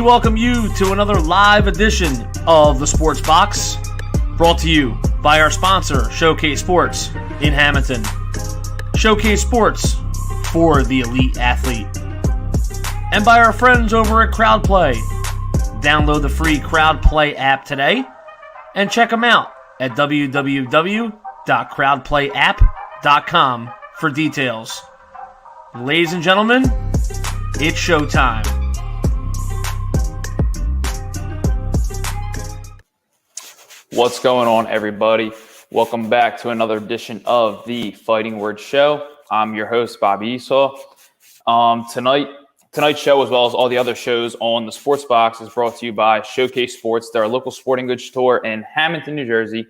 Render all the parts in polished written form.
welcome you to another live edition of the Sports Box, brought to you by our sponsor, Showcase Sports in Hamilton. Showcase Sports for the elite athlete. And by our friends over at CrowdPlay. Download the free CrowdPlay app today and check them out at www.crowdplayapp.com for details. Ladies and gentlemen, it's showtime. What's going on, everybody? Welcome back to another edition of the Fighting Word Show. I'm your host, Bobby Esau. Tonight's show, as well as all the other shows on the Sports Box, is brought to you by Showcase Sports. They're a local sporting goods store in Hamilton, New Jersey.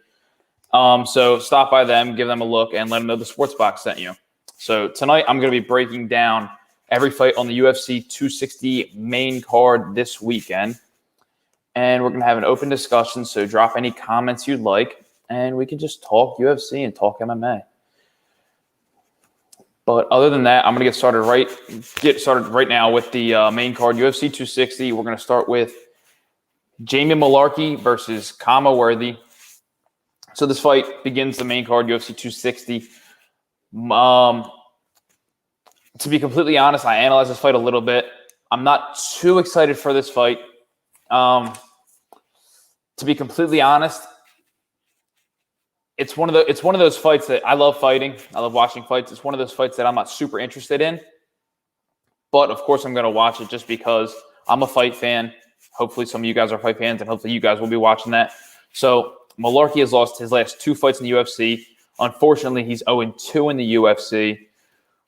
So stop by them, give them a look, and let them know the Sports Box sent you. So tonight I'm going to be breaking down every fight on the UFC 260 main card this weekend. And we're going to have an open discussion, so drop any comments you'd like, and we can just talk UFC and talk MMA. But other than that, I'm going to get started right now with the main card, UFC 260. We're going to start with Jamie Mullarkey versus Khama Worthy. So this fight begins the main card, UFC 260. To be completely honest, I analyzed this fight a little bit. I'm not too excited for this fight. To be completely honest, it's one of those fights that I love fighting. I love watching fights. It's one of those fights that I'm not super interested in. But, of course, I'm going to watch it just because I'm a fight fan. Hopefully some of you guys are fight fans, and hopefully you guys will be watching that. So, Mullarkey has lost his last two fights in the UFC. Unfortunately, he's 0-2 in the UFC,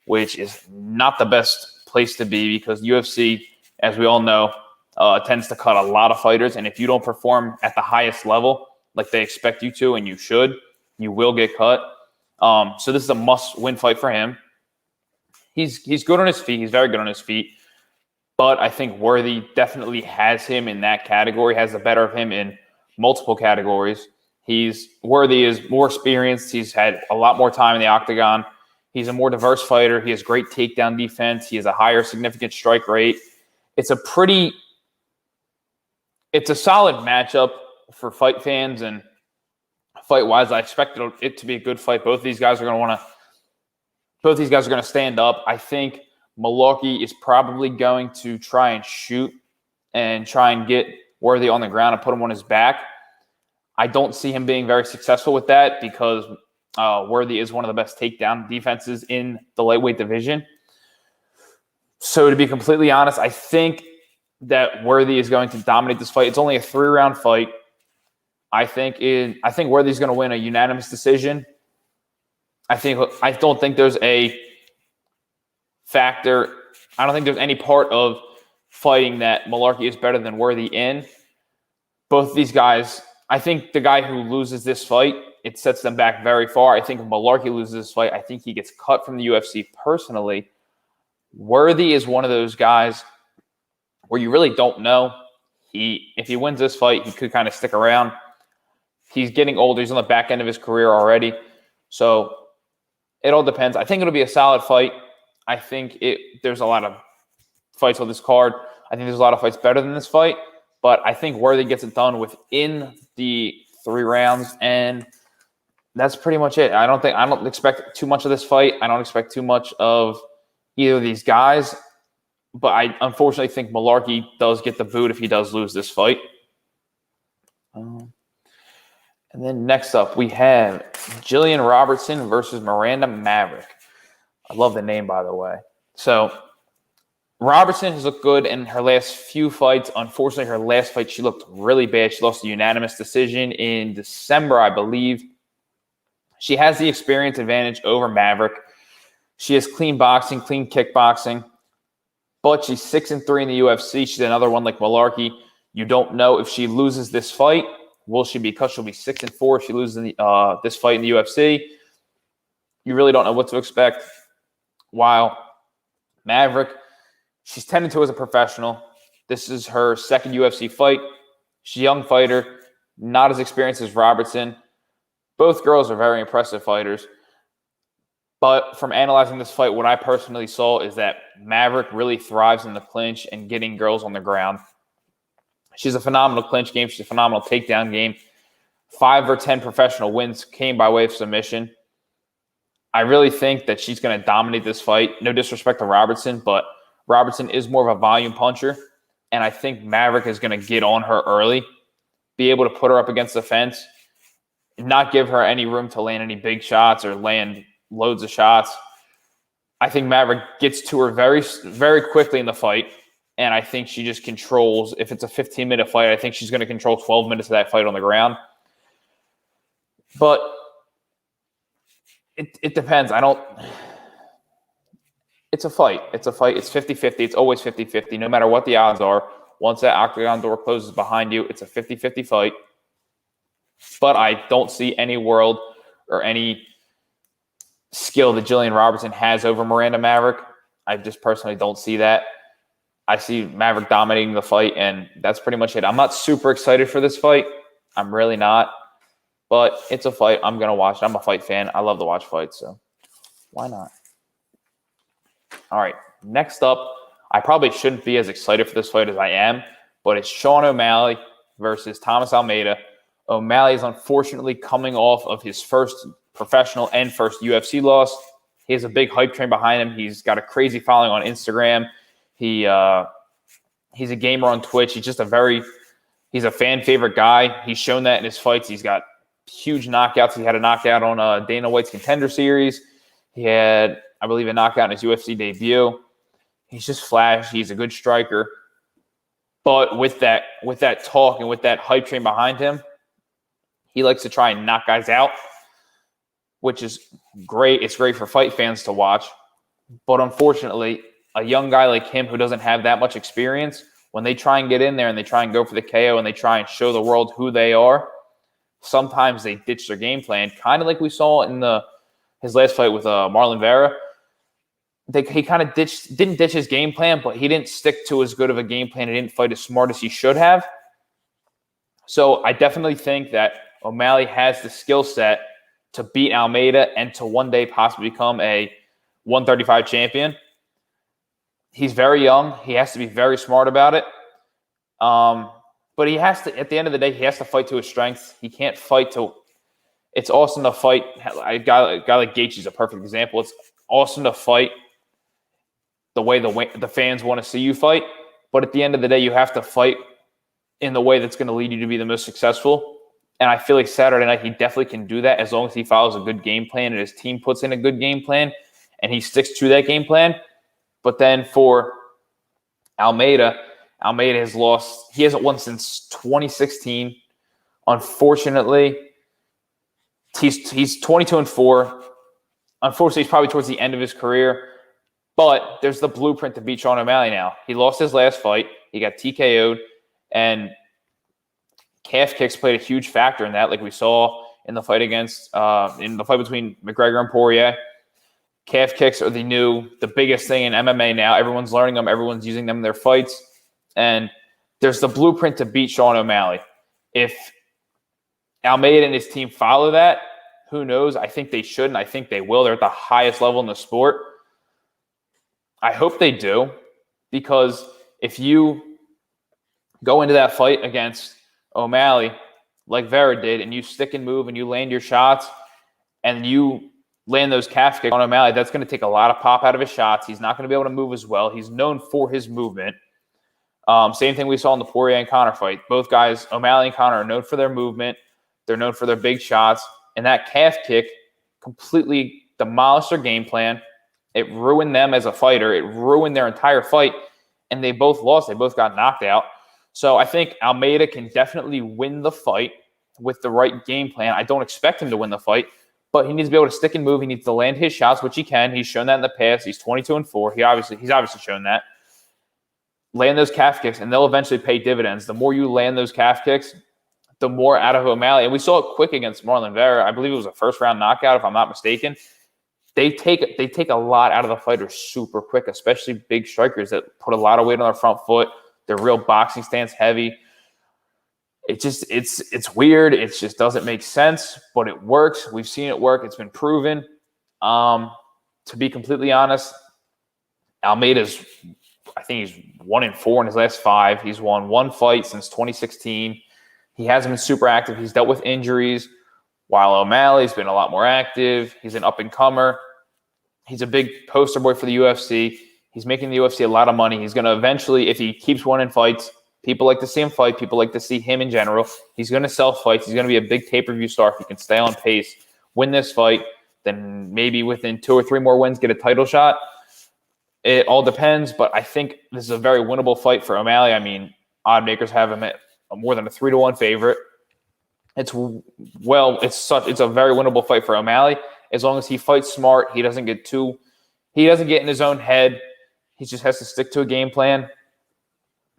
which is not the best place to be because UFC, as we all know, tends to cut a lot of fighters. And if you don't perform at the highest level, like they expect you to, and you should, you will get cut. So this is a must-win fight for him. He's good on his feet. He's very good on his feet. But I think Worthy definitely has him in that category, has the better of him in multiple categories. Worthy is more experienced. He's had a lot more time in the octagon. He's a more diverse fighter. He has great takedown defense. He has a higher significant strike rate. It's a solid matchup for fight fans, and fight-wise, I expect it to be a good fight. Both these guys are going to stand up. I think Mullarkey is probably going to try and shoot and try and get Worthy on the ground and put him on his back. I don't see him being very successful with that because Worthy is one of the best takedown defenses in the lightweight division. So to be completely honest, I think that Worthy is going to dominate this fight. It's only a 3-round fight. I think Worthy's going to win a unanimous decision. I don't think there's a factor. I don't think there's any part of fighting that Mullarkey is better than Worthy in. Both these guys, I think the guy who loses this fight, it sets them back very far. I think if Mullarkey loses this fight, I think he gets cut from the UFC personally. Worthy is one of those guys where you really don't know. If he wins this fight, he could kind of stick around. He's getting older. He's on the back end of his career already. So it all depends. I think it'll be a solid fight. I think there's a lot of fights on this card. I think there's a lot of fights better than this fight. But I think Worthy gets it done within the 3 rounds. And that's pretty much it. I don't expect too much of this fight. I don't expect too much of either of these guys. But I unfortunately think Mullarkey does get the boot if he does lose this fight. And then next up, we have Jillian Robertson versus Miranda Maverick. I love the name, by the way. So Robertson has looked good in her last few fights. Unfortunately, her last fight, she looked really bad. She lost a unanimous decision in December, I believe. She has the experience advantage over Maverick. She has clean boxing, clean kickboxing. But she's 6-3 in the UFC. She's another one like Mullarkey. You don't know if she loses this fight. Will she be cut? She'll be 6-4 if she loses this fight in the UFC. You really don't know what to expect. While Maverick, she's 10-2 as a professional. This is her second UFC fight. She's a young fighter, not as experienced as Robertson. Both girls are very impressive fighters. But from analyzing this fight, what I personally saw is that Maverick really thrives in the clinch and getting girls on the ground. She's a phenomenal clinch game. She's a phenomenal takedown game. 5 or 10 professional wins came by way of submission. I really think that she's going to dominate this fight. No disrespect to Robertson, but Robertson is more of a volume puncher. And I think Maverick is going to get on her early, be able to put her up against the fence, not give her any room to land any big shots or land loads of shots. I think Maverick gets to her very, very quickly in the fight. And I think she just controls, if it's a 15-minute fight, I think she's going to control 12 minutes of that fight on the ground. But it depends. It's a fight. It's 50-50. It's always 50-50, no matter what the odds are. Once that octagon door closes behind you, it's a 50-50 fight. But I don't see any world or any skill that Jillian Robertson has over Miranda Maverick. I just personally don't see that. I see Maverick dominating the fight, and that's pretty much it. I'm not super excited for this fight. I'm really not. But it's a fight. I'm going to watch it. I'm a fight fan. I love to watch fights, so why not? All right, next up, I probably shouldn't be as excited for this fight as I am, but it's Sean O'Malley versus Thomas Almeida. O'Malley is unfortunately coming off of his first professional and first UFC loss. He has a big hype train behind him. He's got a crazy following on Instagram. He's a gamer on Twitch. He's a fan favorite guy. He's shown that in his fights. He's got huge knockouts. He had a knockout on Dana White's Contender Series. He had, I believe, a knockout in his UFC debut. He's just flashy. He's a good striker. But with that talk and with that hype train behind him, he likes to try and knock guys out, which is great. It's great for fight fans to watch. But unfortunately, a young guy like him who doesn't have that much experience, when they try and get in there and they try and go for the KO and they try and show the world who they are, sometimes they ditch their game plan, kind of like we saw in his last fight with Marlon Vera. He kind of didn't ditch his game plan, but he didn't stick to as good of a game plan. He didn't fight as smart as he should have. So I definitely think that O'Malley has the skill set to beat Almeida and to one day possibly become a 135 champion. He's very young. He has to be very smart about it. But he has to, at the end of the day, he has to fight to his strengths. He can't fight to – it's awesome to fight. A guy like Gaethje is a perfect example. It's awesome to fight the way the fans want to see you fight. But at the end of the day, you have to fight in the way that's going to lead you to be the most successful. And I feel like Saturday night, he definitely can do that as long as he follows a good game plan and his team puts in a good game plan and he sticks to that game plan. But then for Almeida has lost. He hasn't won since 2016. Unfortunately, he's 22-4. Unfortunately, he's probably towards the end of his career. But there's the blueprint to beat Sean O'Malley now. He lost his last fight. He got TKO'd. And calf kicks played a huge factor in that, like we saw in the fight in the fight between McGregor and Poirier. Calf kicks are the biggest thing in MMA now. Everyone's learning them. Everyone's using them in their fights. And there's the blueprint to beat Sean O'Malley. If Almeida and his team follow that, who knows? I think they should, and I think they will. They're at the highest level in the sport. I hope they do, because if you go into that fight against O'Malley like Vera did, and you stick and move and you land your shots and you land those calf kicks on O'Malley, that's going to take a lot of pop out of his shots. He's not going to be able to move as well. He's known for his movement. Same thing we saw in the Poirier and Conor fight. Both guys, O'Malley and Conor, are known for their movement. They're known for their big shots. And that calf kick completely demolished their game plan. It ruined them as a fighter. It ruined their entire fight. And they both lost. They both got knocked out. So I think Almeida can definitely win the fight with the right game plan. I don't expect him to win the fight, but he needs to be able to stick and move. He needs to land his shots, which he can. He's shown that in the past. He's 22-4. He's obviously shown that. Land those calf kicks, and they'll eventually pay dividends. The more you land those calf kicks, the more out of O'Malley. And we saw it quick against Marlon Vera. I believe it was a first-round knockout, if I'm not mistaken. They take a lot out of the fighters super quick, especially big strikers that put a lot of weight on their front foot. They're real boxing stance heavy. It's weird. It just doesn't make sense, but it works. We've seen it work. It's been proven. To be completely honest, Almeida's I think he's 1-4 in his last 5. He's won 1 fight since 2016. He hasn't been super active. He's dealt with injuries, while O'Malley's been a lot more active. He's an up-and-comer. He's a big poster boy for the UFC. He's making the UFC a lot of money. He's going to eventually, if he keeps winning fights, people like to see him fight. People like to see him in general. He's going to sell fights. He's going to be a big pay-per-view star if he can stay on pace, win this fight, then maybe within 2 or 3 more wins, get a title shot. It all depends, but I think this is a very winnable fight for O'Malley. I mean, odd makers have him at more than a 3-1 favorite. It's a very winnable fight for O'Malley as long as he fights smart. He doesn't get in his own head. He just has to stick to a game plan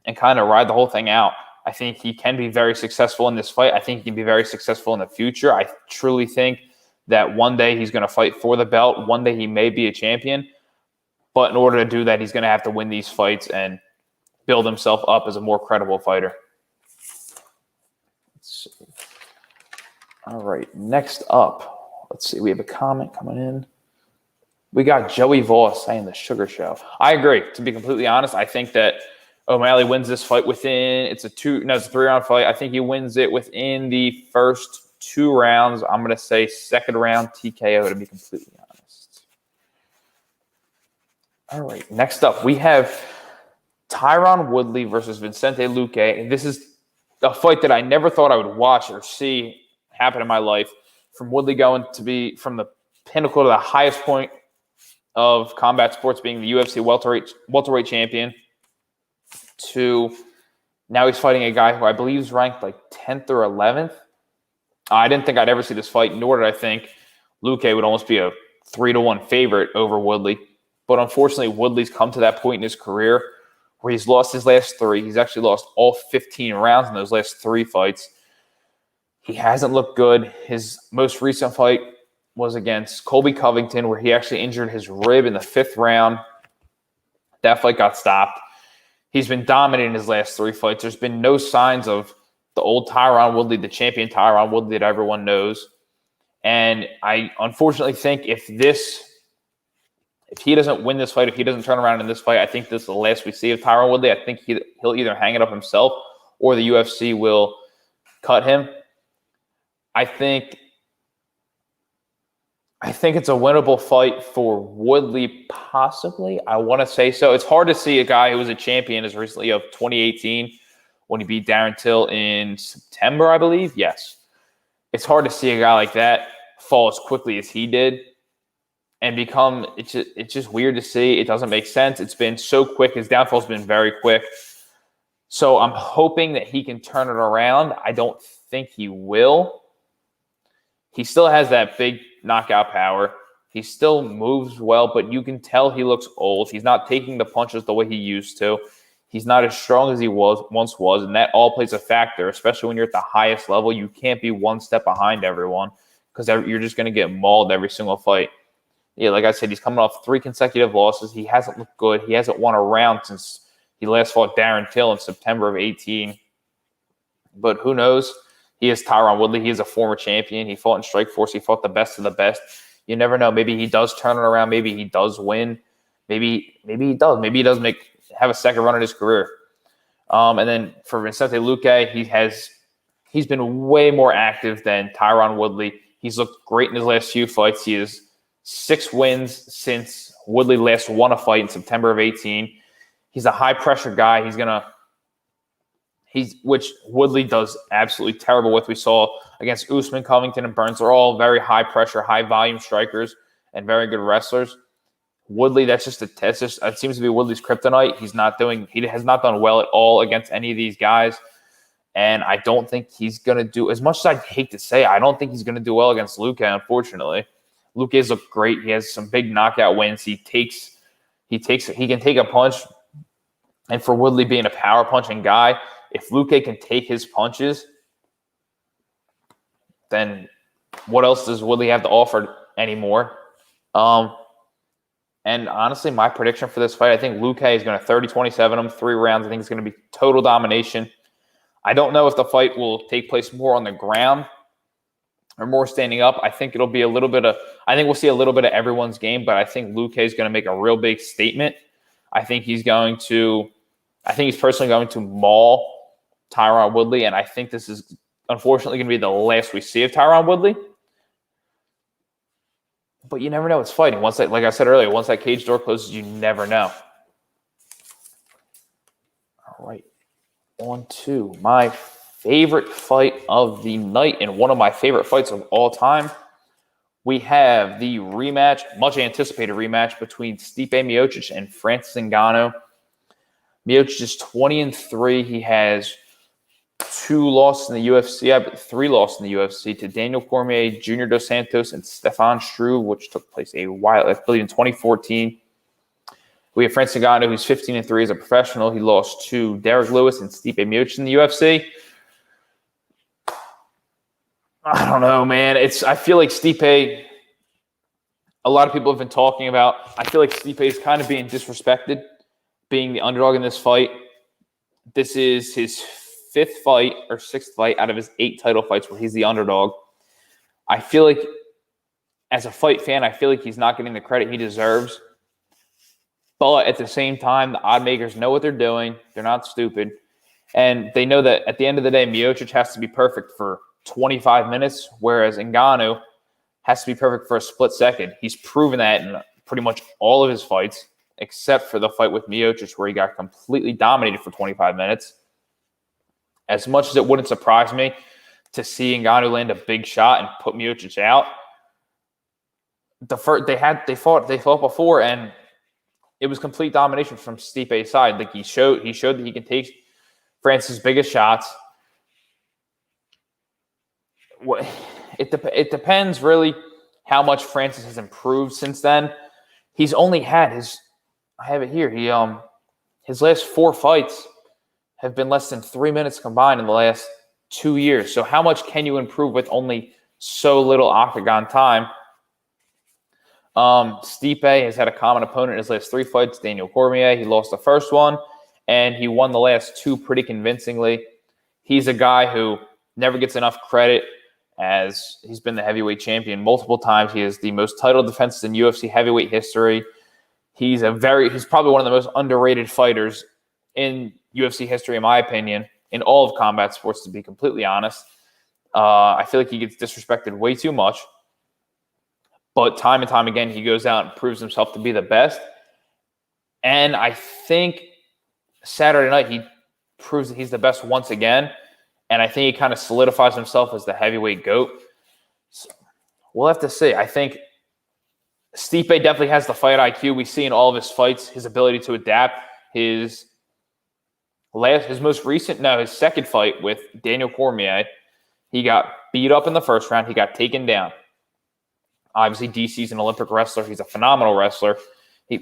and kind of ride the whole thing out. I think he can be very successful in this fight. I think he can be very successful in the future. I truly think that one day he's going to fight for the belt. One day he may be a champion. But in order to do that, he's going to have to win these fights and build himself up as a more credible fighter. Let's see. All right, next up, let's see. We have a comment coming in. We got Joey Voss saying the Sugar Show. I agree. To be completely honest, I think that O'Malley wins this fight it's a 3-round fight. I think he wins it within the first 2 rounds. I'm going to say second round TKO, to be completely honest. All right, next up, we have Tyron Woodley versus Vicente Luque. And this is a fight that I never thought I would watch or see happen in my life. From Woodley going to be from the pinnacle to the highest point of combat sports, being the UFC welterweight champion, to now he's fighting a guy who I believe is ranked like 10th or 11th. I didn't think I'd ever see this fight, nor did I think Luque would almost be a 3-1 favorite over Woodley. But unfortunately, Woodley's come to that point in his career where he's lost his last 3. He's actually lost all 15 rounds in those last 3 fights. He hasn't looked good. His most recent fight was against Colby Covington, where he actually injured his rib in the 5th round. That fight got stopped. He's been dominating his last 3 fights. There's been no signs of the old Tyron Woodley, the champion Tyron Woodley that everyone knows. And I unfortunately think if he doesn't win this fight, if he doesn't turn around in this fight, I think this is the last we see of Tyron Woodley. I think he'll either hang it up himself or the UFC will cut him. I think it's a winnable fight for Woodley, possibly. I want to say so. It's hard to see a guy who was a champion as recently of 2018 when he beat Darren Till in September, I believe. Yes. It's hard to see a guy like that fall as quickly as he did and it's just weird to see. It doesn't make sense. It's been so quick. His downfall's been very quick. So I'm hoping that he can turn it around. I don't think he will. He still has that big knockout power. He still moves well, but you can tell he looks old. He's not taking the punches the way he used to. He's not as strong as he once was, and that all plays a factor, especially when you're at the highest level. You can't be one step behind everyone because you're just going to get mauled every single fight. Yeah, like I said, he's coming off 3 consecutive losses. He hasn't looked good. He hasn't won a round since he last fought Darren Till in September of 2018. But who knows? He is Tyron Woodley. He is a former champion. He fought in Strikeforce. He fought the best of the best. You never know. Maybe he does turn it around. Maybe he does win. Maybe he does. Maybe he does have a second run in his career. And then for Vicente Luque, he's been way more active than Tyron Woodley. He's looked great in his last few fights. He has 6 wins since Woodley last won a fight in September of 2018. He's a high pressure guy. Which Woodley does absolutely terrible with. We saw against Usman, Covington, and Burns. They're all very high pressure, high volume strikers and very good wrestlers. Woodley, it seems to be Woodley's kryptonite. He has not done well at all against any of these guys. And I don't think he's going to do, as much as I'd hate to say, I don't think he's going to do well against Luque, unfortunately. Luque's looked great. He has some big knockout wins. He can take a punch. And for Woodley being a power punching guy, if Luque can take his punches, then what else does Woodley have to offer anymore? And honestly, my prediction for this fight, I think Luque is going to 30-27 him, 3 rounds. I think it's going to be total domination. I don't know if the fight will take place more on the ground or more standing up. I think we'll see a little bit of everyone's game, but I think Luque is going to make a real big statement I think he's personally going to maul Tyron Woodley, and I think this is unfortunately going to be the last we see of Tyron Woodley. But you never know. It's fighting. Like I said earlier, once that cage door closes, you never know. All right. On to my favorite fight of the night and one of my favorite fights of all time. We have the rematch, much anticipated rematch between Stipe Miocic and Francis Ngannou. Miocic is 20-3. He has 2 losses in the UFC, but 3 losses in the UFC to Daniel Cormier, Junior Dos Santos, and Stefan Struve, which took place I believe, in 2014. We have Francis Ngannou, who's 15-3 as a professional. He lost to Derek Lewis and Stipe Miocic in the UFC. I don't know, man. I feel like Stipe, a lot of people have been talking about, I feel like Stipe is kind of being disrespected, being the underdog in this fight. This is his 5th fight or 6th fight out of his 8 title fights where he's the underdog. I feel like, as a fight fan, I feel like he's not getting the credit he deserves. But at the same time, the odd makers know what they're doing. They're not stupid. And they know that at the end of the day, Miocic has to be perfect for 25 minutes, whereas Ngannou has to be perfect for a split second. He's proven that in pretty much all of his fights, except for the fight with Miocic, where he got completely dominated for 25 minutes. As much as it wouldn't surprise me to see Ngannou land a big shot and put Miocic out, they fought before, and it was complete domination from Stipe's side. Like he showed that he can take Francis' biggest shots. It depends really how much Francis has improved since then. He's only had I have it here. His last 4 fights have been less than 3 minutes combined in the last 2 years. So how much can you improve with only so little octagon time? Stipe has had a common opponent in his last 3 fights, Daniel Cormier. He lost the first one, and he won the last 2 pretty convincingly. He's a guy who never gets enough credit, as he's been the heavyweight champion multiple times. He has the most title defenses in UFC heavyweight history. He's probably one of the most underrated fighters in UFC history, in my opinion, in all of combat sports, to be completely honest. I feel like he gets disrespected way too much. But time and time again, he goes out and proves himself to be the best. And I think Saturday night, he proves that he's the best once again. And I think he kind of solidifies himself as the heavyweight GOAT. So we'll have to see. I think Stipe definitely has the fight IQ. We see in all of his fights his ability to adapt. His second fight with Daniel Cormier, he got beat up in the first round. He got taken down. Obviously, DC's an Olympic wrestler. He's a phenomenal wrestler.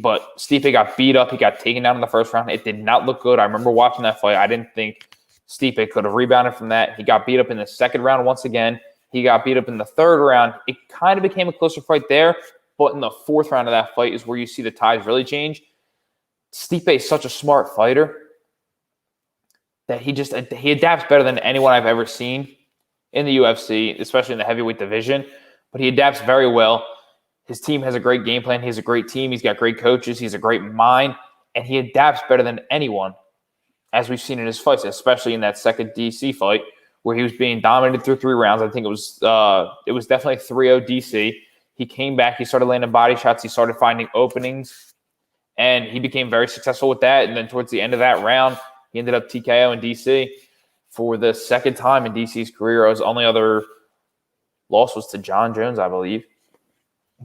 But Stipe got beat up. He got taken down in the first round. It did not look good. I remember watching that fight. I didn't think Stipe could have rebounded from that. He got beat up in the second round once again. He got beat up in the third round. It kind of became a closer fight there. But in the fourth round of that fight is where you see the tides really change. Stipe is such a smart fighter that he adapts better than anyone I've ever seen in the UFC, especially in the heavyweight division. But he adapts very well. His team has a great game plan. He has a great team. He's got great coaches. He's a great mind. And he adapts better than anyone, as we've seen in his fights, especially in that second DC fight where he was being dominated through 3 rounds. I think it was definitely 3-0 DC. He came back. He started landing body shots. He started finding openings. And he became very successful with that. And then towards the end of that round, he ended up TKO in DC for the second time in DC's career. His only other loss was to John Jones, I believe.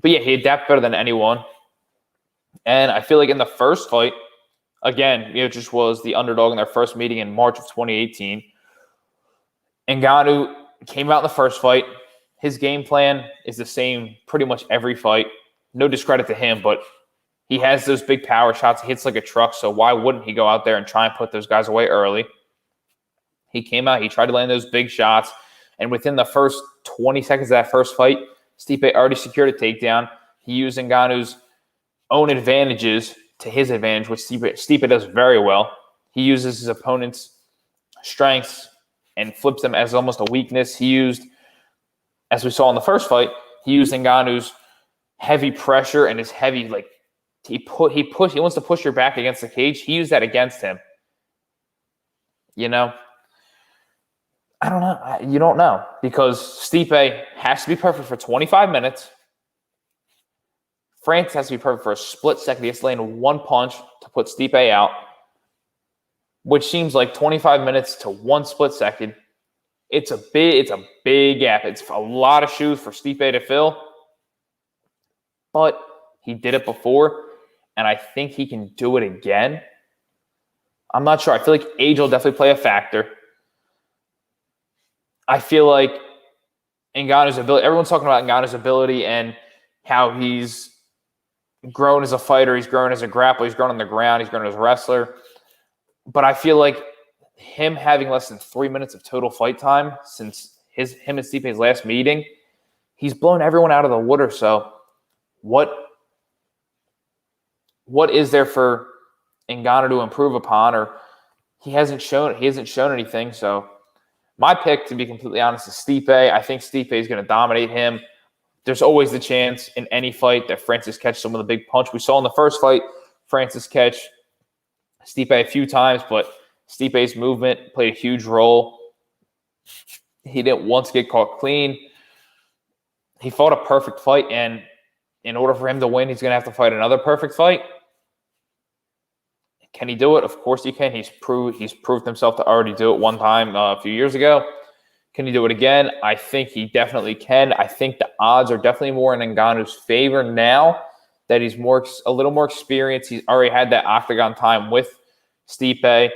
But yeah, he adapted better than anyone. And I feel like in the first fight, again, Miocic was the underdog in their first meeting in March of 2018. Ngannou came out in the first fight. His game plan is the same pretty much every fight. No discredit to him, but he has those big power shots. He hits like a truck, so why wouldn't he go out there and try and put those guys away early? He came out, he tried to land those big shots, and within the first 20 seconds of that first fight, Stipe already secured a takedown. He used Ngannou's own advantages to his advantage, which Stipe does very well. He uses his opponent's strengths and flips them as almost a weakness. He used, as we saw in the first fight, he used Ngannou's heavy pressure and his heavy he wants to push your back against the cage. He used that against him. You know, I don't know. You don't know, because Stipe has to be perfect for 25 minutes. Francis has to be perfect for a split second. He has to land one punch to put Stipe out, which seems like 25 minutes to one split second. It's a big gap. It's a lot of shoes for Stipe to fill, but he did it before, and I think he can do it again. I'm not sure. I feel like age will definitely play a factor. I feel like Ngannou's ability, everyone's talking about Ngannou's ability and how he's grown as a fighter, he's grown as a grappler, he's grown on the ground, he's grown as a wrestler. But I feel like him having less than 3 minutes of total fight time since him and Stipe's last meeting, he's blown everyone out of the water. So what is there for Ngannou to improve upon? Or he hasn't shown anything. So my pick, to be completely honest, is Stipe. I think Stipe is going to dominate him. There's always the chance in any fight that Francis catch some of the big punch. We saw in the first fight, Francis catch Stipe a few times, but Stipe's movement played a huge role. He didn't once get caught clean. He fought a perfect fight, and in order for him to win, he's going to have to fight another perfect fight. Can he do it? Of course he can. He's proved himself to already do it one time a few years ago. Can he do it again? I think he definitely can. I think the odds are definitely more in Ngannou's favor now that he's a little more experienced. He's already had that octagon time with Stipe.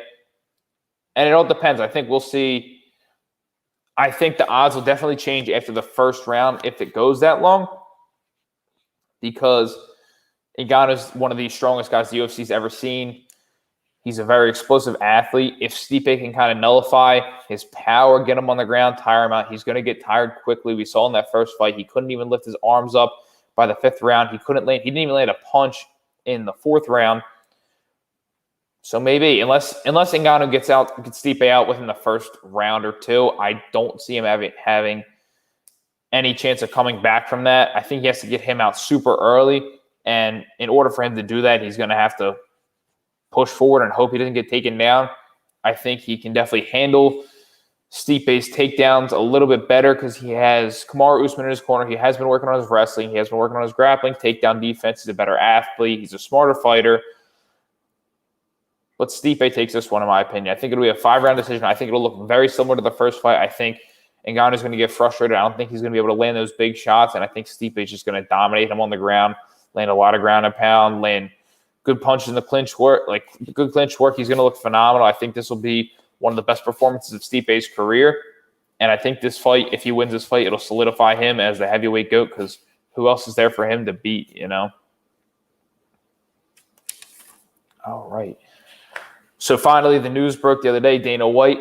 And it all depends. I think we'll see. I think the odds will definitely change after the first round if it goes that long, because Ngannou's one of the strongest guys the UFC's ever seen. He's a very explosive athlete. If Stipe can kind of nullify his power, get him on the ground, tire him out, he's going to get tired quickly. We saw in that first fight, he couldn't even lift his arms up by the fifth round. He didn't even land a punch in the fourth round. So maybe, unless Ngannou gets Stipe out within the first round or two, I don't see him having any chance of coming back from that. I think he has to get him out super early. And in order for him to do that, he's going to have to push forward and hope he doesn't get taken down. I think he can definitely handle Stipe's takedowns a little bit better because he has Kamaru Usman in his corner. He has been working on his wrestling. He has been working on his grappling, takedown defense. He's a better athlete. He's a smarter fighter. But Stipe takes this one, in my opinion. I think it'll be a 5-round decision. I think it'll look very similar to the first fight. I think Ngannou's going to get frustrated. I don't think he's going to be able to land those big shots, and I think Stipe is just going to dominate him on the ground, land a lot of ground and pound, land good punches in the clinch work, like good clinch work. He's going to look phenomenal. I think this will be one of the best performances of Stipe's career. And I think this fight, if he wins this fight, it'll solidify him as the heavyweight GOAT, because who else is there for him to beat, you know? All right. So finally, the news broke the other day. Dana White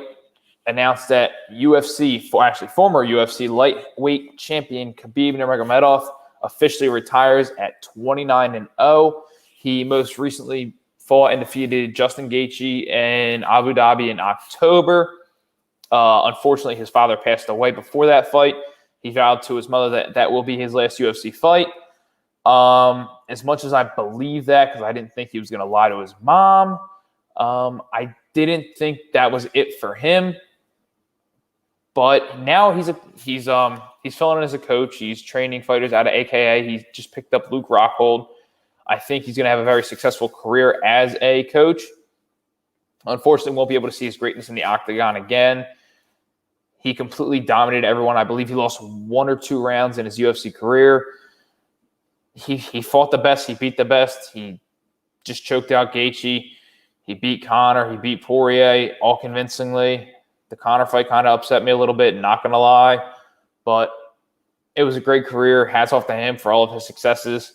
announced that former UFC lightweight champion Khabib Nurmagomedov officially retires at 29-0. He most recently fought and defeated Justin Gaethje in Abu Dhabi in October. Unfortunately, his father passed away before that fight. He vowed to his mother that that will be his last UFC fight. As much as I believe that, because I didn't think he was going to lie to his mom, I didn't think that was it for him. But now he's filling in as a coach. He's training fighters out of AKA. He just picked up Luke Rockhold. I think he's going to have a very successful career as a coach. Unfortunately, won't be able to see his greatness in the octagon again. He completely dominated everyone. I believe he lost 1 or 2 rounds in his UFC career. He fought the best. He beat the best. He just choked out Gaethje. He beat Conor. He beat Poirier all convincingly. The Conor fight kind of upset me a little bit, not going to lie. But it was a great career. Hats off to him for all of his successes.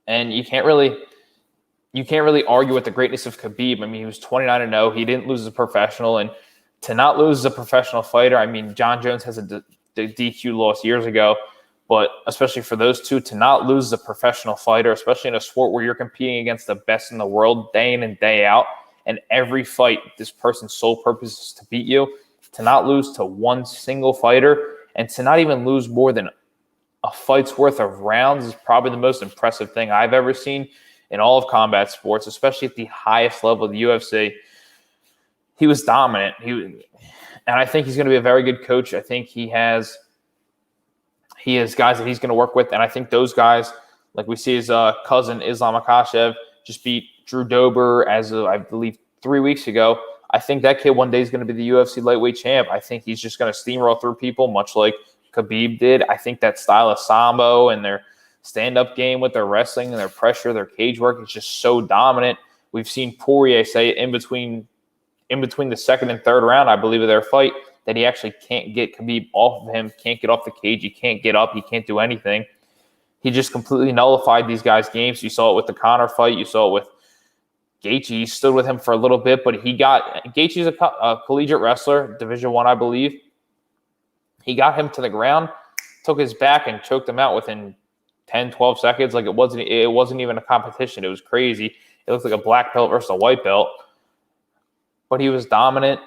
And you can't really argue with the greatness of Khabib. I mean, he was 29-0. He didn't lose as a professional. And to not lose as a professional fighter, I mean, John Jones has the DQ loss years ago. But especially for those two, to not lose as a professional fighter, especially in a sport where you're competing against the best in the world day in and day out, and every fight, this person's sole purpose is to beat you, to not lose to one single fighter, and to not even lose more than a fight's worth of rounds is probably the most impressive thing I've ever seen in all of combat sports, especially at the highest level of the UFC. He was dominant. And I think he's going to be a very good coach. I think he has guys that he's going to work with, and I think those guys, like we see his cousin Islam Makhachev just beat Drew Dober as of, I believe, 3 weeks ago. I think that kid one day is going to be the UFC lightweight champ. I think he's just going to steamroll through people, much like Khabib did. I think that style of Sambo and their stand-up game with their wrestling and their pressure, their cage work is just so dominant. We've seen Poirier say in between the second and third round, I believe, of their fight, that he actually can't get Khabib off of him, can't get off the cage, he can't get up, he can't do anything. He just completely nullified these guys' games. You saw it with the Conor fight. You saw it with Gaethje. He stood with him for a little bit, but Gaethje's a collegiate wrestler, Division I, I believe. He got him to the ground, took his back, and choked him out within 10, 12 seconds. Like it wasn't even a competition. It was crazy. It looked like a black belt versus a white belt. But he was dominant.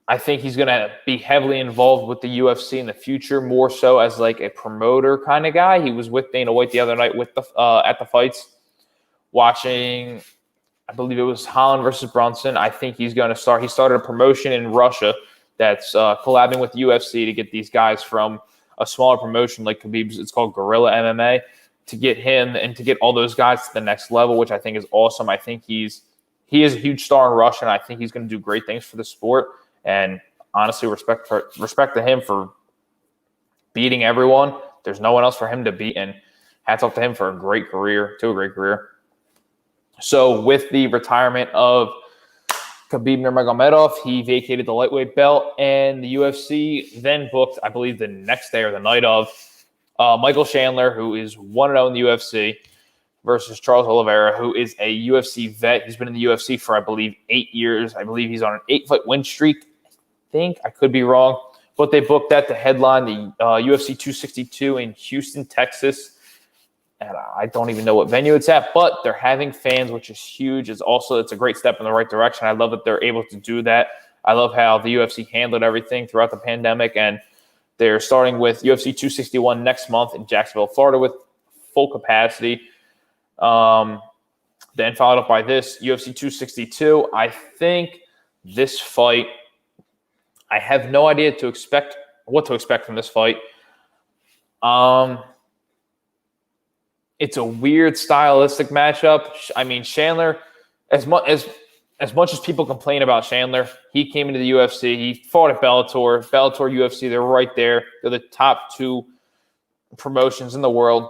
I think he's going to be heavily involved with the UFC in the future, more so as like a promoter kind of guy. He was with Dana White the other night with at the fights, watching, I believe it was Holland versus Brunson. I think he's going to start. He started a promotion in Russia that's collabing with the UFC to get these guys from a smaller promotion like Khabib's. It's called Guerrilla MMA, to get him and to get all those guys to the next level, which I think is awesome. I think he is a huge star in Russia, and I think he's going to do great things for the sport. And honestly, respect to him for beating everyone. There's no one else for him to beat, and hats off to him for a great career. So with the retirement of Khabib Nurmagomedov, he vacated the lightweight belt, and the UFC then booked, I believe, the next day or the night of, Michael Chandler, who is 1-0 in the UFC, versus Charles Oliveira, who is a UFC vet. He's been in the UFC for, I believe, 8 years. I believe he's on an 8-fight win streak. I could be wrong. But they booked that to headline the UFC 262 in Houston, Texas. And I don't even know what venue it's at, but they're having fans, which is huge. It's a great step in the right direction. I love that they're able to do that. I love how the UFC handled everything throughout the pandemic, and they're starting with UFC 261 next month in Jacksonville, Florida, with full capacity. Then followed up by this UFC 262. I think this fight, I have no idea what to expect from this fight. It's a weird stylistic matchup. I mean, Chandler, as much as people complain about Chandler, he came into the UFC. He fought at Bellator, UFC. They're right there. They're the top two promotions in the world.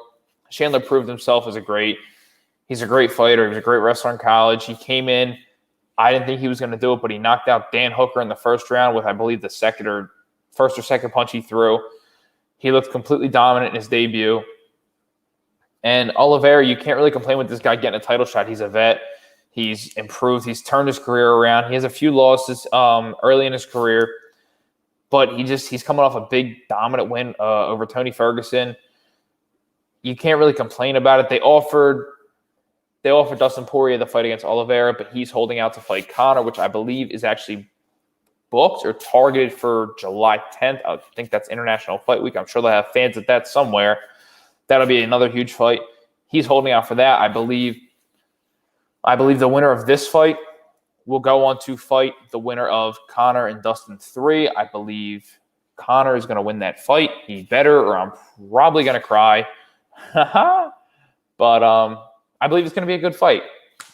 Chandler proved himself as he's a great fighter. He was a great wrestler in college. He came in. I didn't think he was going to do it, but he knocked out Dan Hooker in the first round with, I believe, the first or second punch he threw. He looked completely dominant in his debut. And Oliveira, you can't really complain with this guy getting a title shot. He's a vet. He's improved. He's turned his career around. He has a few losses early in his career, but he's coming off a big dominant win over Tony Ferguson. You can't really complain about it. They offered Dustin Poirier the fight against Oliveira, but he's holding out to fight Conor, which I believe is actually booked or targeted for July 10th. I think that's International Fight Week. I'm sure they'll have fans at that somewhere. That'll be another huge fight. He's holding out for that. I believe the winner of this fight will go on to fight the winner of Conor and Dustin 3. I believe Conor is going to win that fight. He better, or I'm probably going to cry. But I believe it's going to be a good fight.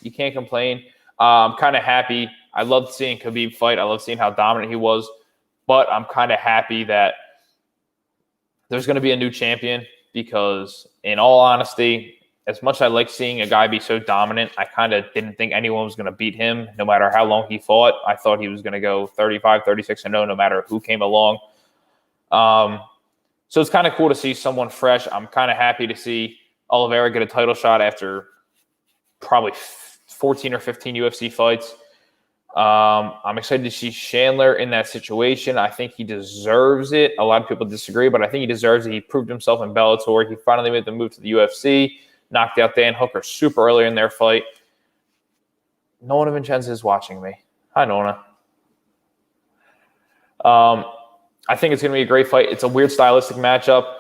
You can't complain. I'm kind of happy. I loved seeing Khabib fight. I love seeing how dominant he was. But I'm kind of happy that there's going to be a new champion, because in all honesty, as much as I like seeing a guy be so dominant, I kind of didn't think anyone was going to beat him no matter how long he fought. I thought he was going to go 35, 36-0 no matter who came along. So it's kind of cool to see someone fresh. I'm kind of happy to see Oliveira get a title shot after probably 14 or 15 UFC fights. I'm excited to see Chandler in that situation. I think he deserves it. A lot of people disagree, but I think he deserves it. He proved himself in Bellator. He finally made the move to the UFC, knocked out Dan Hooker super early in their fight. Nona Vincenza is watching me. Hi, Nona. I think it's going to be a great fight. It's a weird stylistic matchup.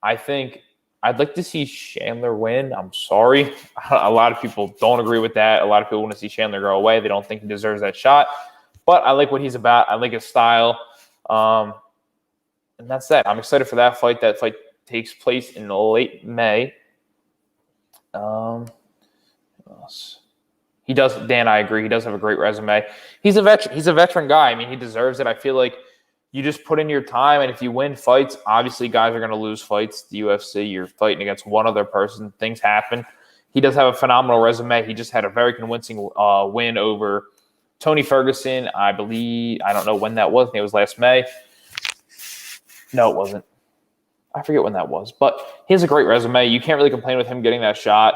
I think I'd like to see Chandler win. I'm sorry. A lot of people don't agree with that. A lot of people want to see Chandler go away. They don't think he deserves that shot. But I like what he's about. I like his style. And that's that. I'm excited for that fight. That fight takes place in late May. What else? He does. Dan, I agree. He does have a great resume. He's a veteran. He's a veteran guy. I mean, he deserves it. I feel like you just put in your time, and if you win fights, obviously guys are going to lose fights. The UFC, you're fighting against one other person. Things happen. He does have a phenomenal resume. He just had a very convincing win over Tony Ferguson. I believe. I don't know when that was. I think it was last May. No, it wasn't. I forget when that was. But he has a great resume. You can't really complain with him getting that shot.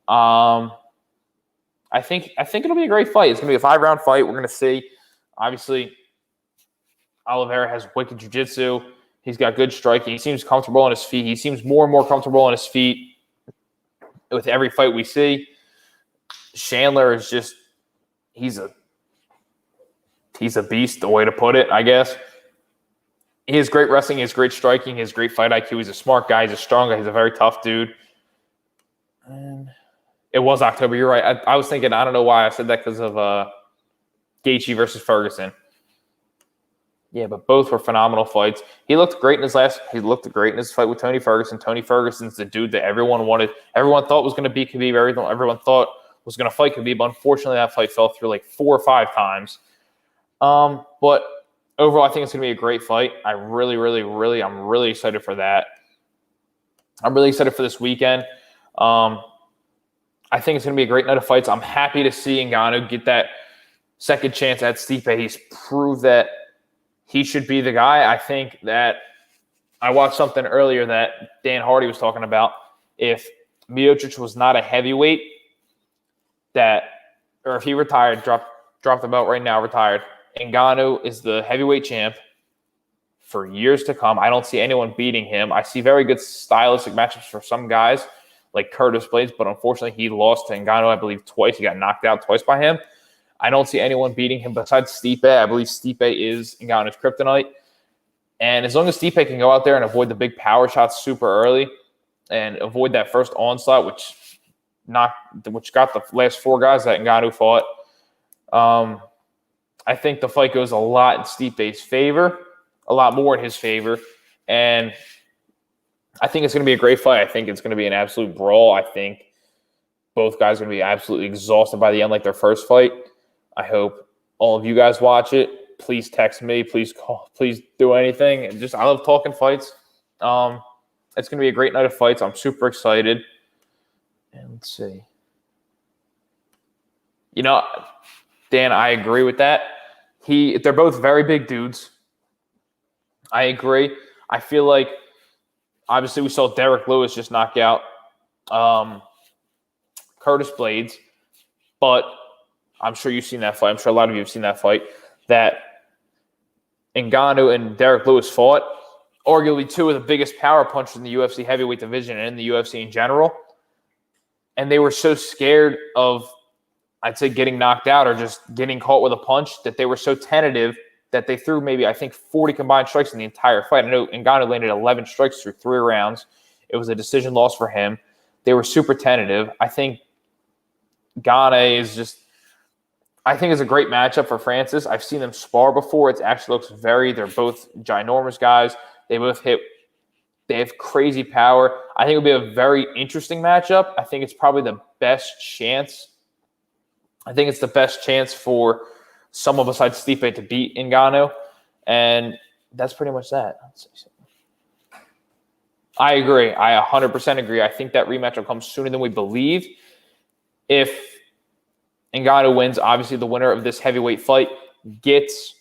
I think it'll be a great fight. It's going to be a 5-round fight. We're going to see. Obviously, Oliveira has wicked jiu-jitsu. He's got good striking. He seems comfortable on his feet. He seems more and more comfortable on his feet with every fight we see. Chandler is just he's a beast, the way to put it, I guess. He has great wrestling. He has great striking. He has great fight IQ. He's a smart guy. He's a strong guy. He's a very tough dude. And it was October. You're right. I was thinking, I don't know why I said that because of Gaethje versus Ferguson. Yeah, but both were phenomenal fights. He looked great in his fight with Tony Ferguson. Tony Ferguson's the dude that everyone thought was going to beat Khabib. Everyone thought was going to fight Khabib. Unfortunately, that fight fell through like 4 or 5 times. But overall, I think it's going to be a great fight. I'm really excited for that. I'm really excited for this weekend. I think it's going to be a great night of fights. I'm happy to see Ngannou get that second chance at Stipe. He's proved that he should be the guy. I think that I watched something earlier that Dan Hardy was talking about. If Miocic was not a heavyweight, or if he retired, dropped the belt right now, retired, Ngannou is the heavyweight champ for years to come. I don't see anyone beating him. I see very good stylistic matchups for some guys like Curtis Blades, but unfortunately he lost to Ngannou, I believe, twice. He got knocked out twice by him. I don't see anyone beating him besides Stipe. I believe Stipe is Ngannou's kryptonite. And as long as Stipe can go out there and avoid the big power shots super early and avoid that first onslaught, which got the last 4 guys that Ngannou fought, I think the fight goes a lot in Stipe's favor, a lot more in his favor. And I think it's going to be a great fight. I think it's going to be an absolute brawl. I think both guys are going to be absolutely exhausted by the end like their first fight. I hope all of you guys watch it. Please text me. Please call. Please do anything. And I love talking fights. It's going to be a great night of fights. I'm super excited. And let's see. Dan, I agree with that. They're both very big dudes. I agree. I feel like, obviously, we saw Derek Lewis just knock out Curtis Blades, but I'm sure you've seen that fight. I'm sure a lot of you have seen that fight that Ngannou and Derek Lewis fought, arguably 2 of the biggest power punchers in the UFC heavyweight division and in the UFC in general. And they were so scared of, I'd say, getting knocked out or just getting caught with a punch that they were so tentative that they threw maybe, I think, 40 combined strikes in the entire fight. I know Ngannou landed 11 strikes through 3 rounds. It was a decision loss for him. They were super tentative. I think Ngannou is I think it's a great matchup for Francis. I've seen them spar before. It actually looks they're both ginormous guys. They have crazy power. I think it'll be a very interesting matchup. I think it's probably the best chance. I think it's the best chance for someone besides Stipe to beat Ngannou. And that's pretty much that. I agree. I 100% agree. I think that rematch will come sooner than we believe. If Ngannou wins, obviously the winner of this heavyweight fight gets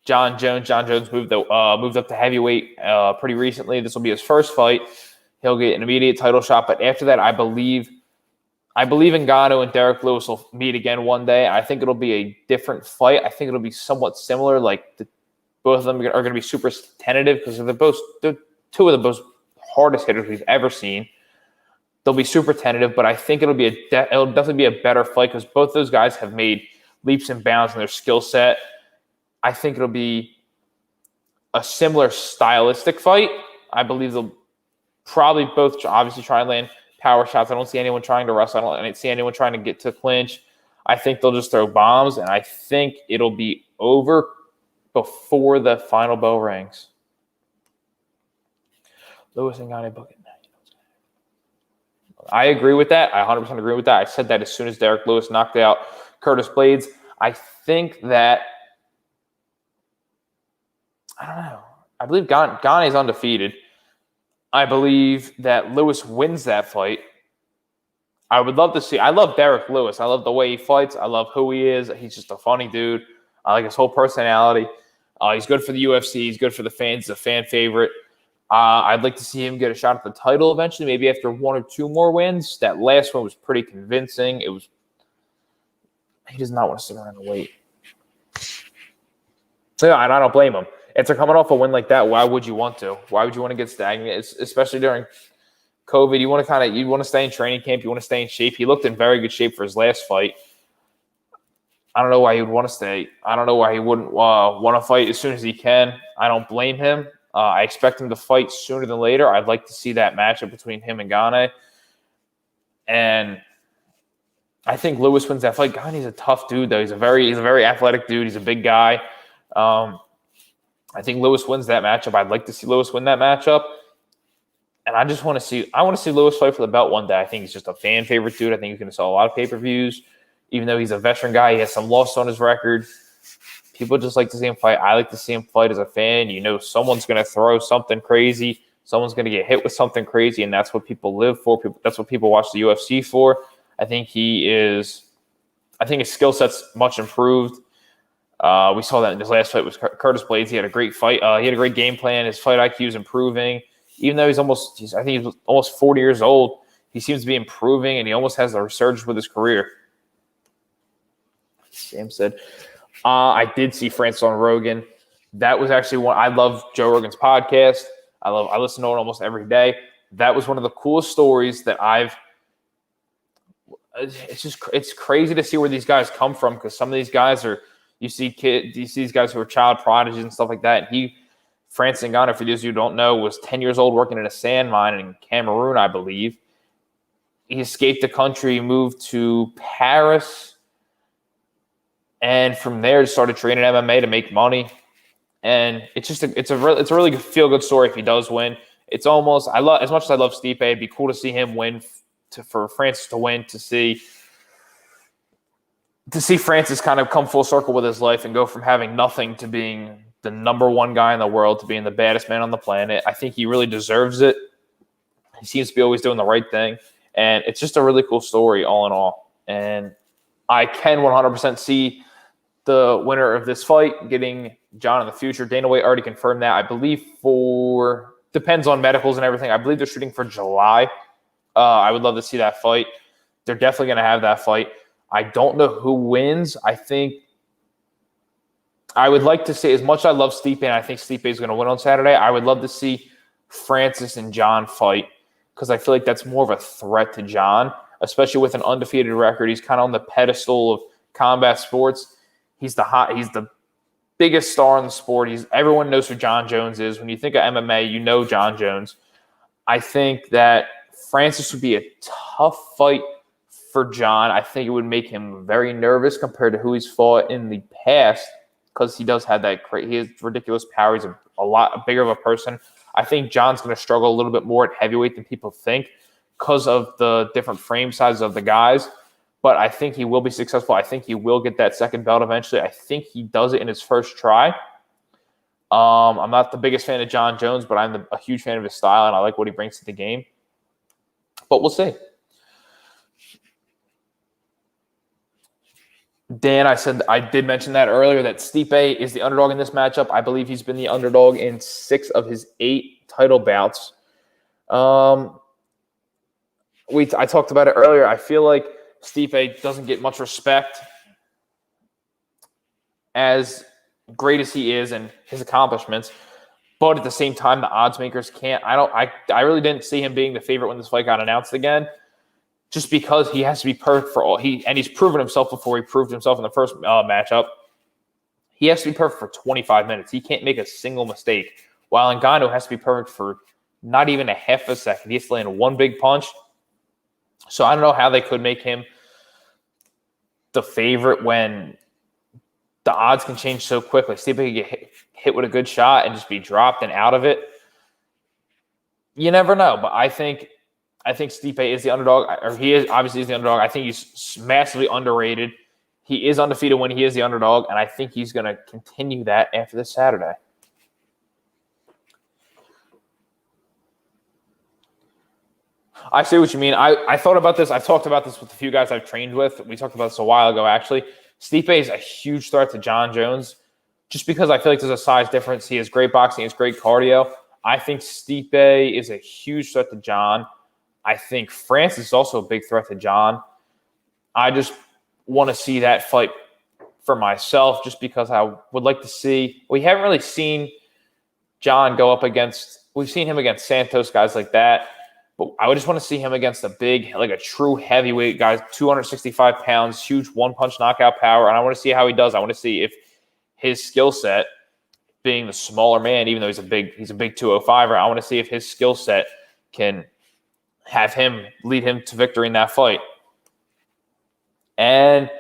John Jones. John Jones moved up to heavyweight pretty recently. This will be his first fight. He'll get an immediate title shot. But after that, I believe Ngannou and Derek Lewis will meet again one day. I think it'll be a different fight. I think it'll be somewhat similar. Both of them are going to be super tentative because they're 2 of the most hardest hitters we've ever seen. They'll be super tentative, but I think it'll definitely be a better fight because both those guys have made leaps and bounds in their skill set. I think it'll be a similar stylistic fight. I believe probably both obviously try and land power shots. I don't see anyone trying to wrestle. I don't see anyone trying to get to clinch. I think they'll just throw bombs, and I think it'll be over before the final bell rings. Lewis and Gane book it. I agree with that. I 100% agree with that. I said that as soon as Derek Lewis knocked out Curtis Blades. I think that I don't know. I believe Gane is undefeated. I believe that Lewis wins that fight. I would love to see. I love Derek Lewis. I love the way he fights. I love who he is. He's just a funny dude. I like his whole personality. He's good for the UFC. He's good for the fans. He's a fan favorite. I'd like to see him get a shot at the title eventually, maybe after one or two more wins. That last one was pretty convincing. He does not want to sit around and wait. So, and I don't blame him. After coming off a win like that, why would you want to? Why would you want to get stagnant, especially during COVID? You want to stay in training camp. You want to stay in shape. He looked in very good shape for his last fight. I don't know why he would want to stay. I don't know why he wouldn't want to fight as soon as he can. I don't blame him. I expect him to fight sooner than later. I'd like to see that matchup between him and Gane. And I think Lewis wins that fight. Gane's a tough dude, though. He's a very athletic dude. He's a big guy. I think Lewis wins that matchup. I'd like to see Lewis win that matchup. And I want to see Lewis fight for the belt one day. I think he's just a fan favorite dude. I think he's going to sell a lot of pay-per-views. Even though he's a veteran guy, he has some losses on his record. People just like to see him fight. I like to see him fight as a fan. You know, someone's going to throw something crazy. Someone's going to get hit with something crazy, and that's what people live for. That's what people watch the UFC for. I think his skill set's much improved. We saw that in his last fight with Curtis Blades. He had a great fight. He had a great game plan. His fight IQ is improving. Even though he's almost 40 years old, he seems to be improving, and he almost has a resurgence with his career. Sam said, I did see Francis on Rogan. That was actually one. I love Joe Rogan's podcast. I listen to it almost every day. That was one of the coolest stories that it's crazy to see where these guys come from, because some of these guys you see these guys who are child prodigies and stuff like that. And Francis Ngannou, for those of you who don't know, was 10 years old working in a sand mine in Cameroon, I believe. He escaped the country, moved to Paris, and from there started training MMA to make money. And it's a really good feel-good story if he does win. It's almost as much as I love Stipe, it'd be cool to see him win, for Francis to win, to see Francis kind of come full circle with his life and go from having nothing to being the number one guy in the world to being the baddest man on the planet. I think he really deserves it. He seems to be always doing the right thing. And it's just a really cool story all in all. And I can 100% see the winner of this fight getting John in the future. Dana White already confirmed that. I believe depends on medicals and everything. I believe they're shooting for July. I would love to see that fight. They're definitely going to have that fight. I don't know who wins. I think I would like to say, as much as I love Stipe, and I think Stipe is going to win on Saturday, I would love to see Francis and John fight, because I feel like that's more of a threat to John, especially with an undefeated record. He's kind of on the pedestal of combat sports. He's the biggest star in the sport. Everyone knows who John Jones is. When you think of MMA, you know John Jones. I think that Francis would be a tough fight for John. I think it would make him very nervous compared to who he's fought in the past, because he does have he has ridiculous power. He's a lot bigger of a person. I think John's going to struggle a little bit more at heavyweight than people think because of the different frame sizes of the guys. But I think he will be successful. I think he will get that second belt eventually. I think he does it in his first try. I'm not the biggest fan of John Jones, but I'm a huge fan of his style, and I like what he brings to the game. But we'll see. Dan, I did mention that earlier, that Stipe is the underdog in this matchup. I believe he's been the underdog in 6 of his 8 title bouts. I talked about it earlier. I feel like Stipe doesn't get much respect, as great as he is and his accomplishments. But at the same time, the odds makers can't. I really didn't see him being the favorite when this fight got announced again, just because he has to be perfect for all. He's proven himself before. He proved himself in the first matchup. He has to be perfect for 25 minutes. He can't make a single mistake, while Ngannou has to be perfect for not even a half a second. He has to land one big punch. So I don't know how they could make him the favorite when the odds can change so quickly. Stipe could get hit with a good shot and just be dropped and out of it. You never know, but I think Stipe is the underdog, or he is obviously the underdog. I think he's massively underrated. He is undefeated when he is the underdog, and I think he's going to continue that after this Saturday. I see what you mean. I thought about this. I've talked about this with a few guys I've trained with. We talked about this a while ago, actually. Stipe is a huge threat to John Jones just because I feel like there's a size difference. He has great boxing. He has great cardio. I think Stipe is a huge threat to John. I think Francis is also a big threat to John. I just want to see that fight for myself just because I would like to see – we haven't really seen John go up against – we've seen him against Santos, guys like that. But I would just want to see him against a big, like a true heavyweight guy, 265 pounds, huge one-punch knockout power. And I want to see how he does. I want to see if his skill set, being the smaller man, even though he's a big 205er, I want to see if his skill set can have him lead him to victory in that fight. And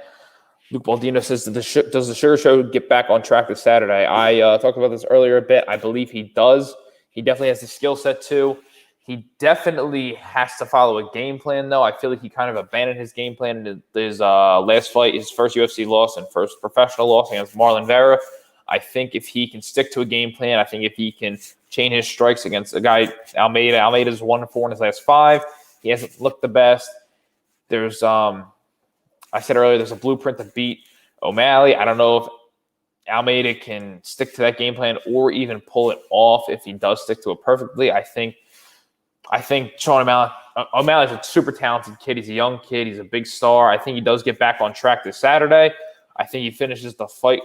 Luke Baldino says, does the Sugar Show get back on track this Saturday? I talked about this earlier a bit. I believe he does. He definitely has the skill set too. He definitely has to follow a game plan, though. I feel like he kind of abandoned his game plan in his last fight, his first UFC loss and first professional loss against Marlon Vera. I think if he can stick to a game plan, I think if he can chain his strikes against a guy, Almeida's 1-4 in his last 5. He hasn't looked the best. There's, I said earlier, there's a blueprint to beat O'Malley. I don't know if Almeida can stick to that game plan or even pull it off if he does stick to it perfectly. I think Sean O'Malley's a super talented kid. He's a young kid. He's a big star. I think he does get back on track this Saturday. I think he finishes the fight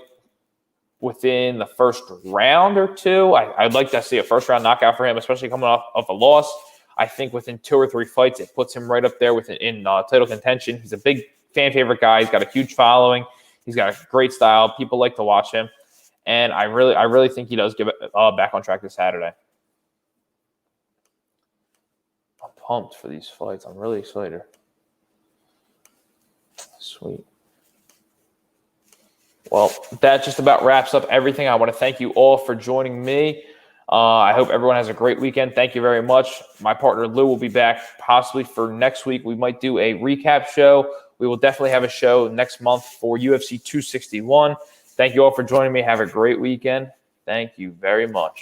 within the first round or two. I'd like to see a first-round knockout for him, especially coming off of a loss. I think within 2 or 3 fights, it puts him right up there in title contention. He's a big fan-favorite guy. He's got a huge following. He's got a great style. People like to watch him. And I really think he does get back on track this Saturday. Pumped for these fights. I'm really excited. Sweet. Well, that just about wraps up everything. I want to thank you all for joining me. I hope everyone has a great weekend. Thank you very much. My partner Lou will be back possibly for next week. We might do a recap show. We will definitely have a show next month for UFC 261. Thank you all for joining me. Have a great weekend. Thank you very much.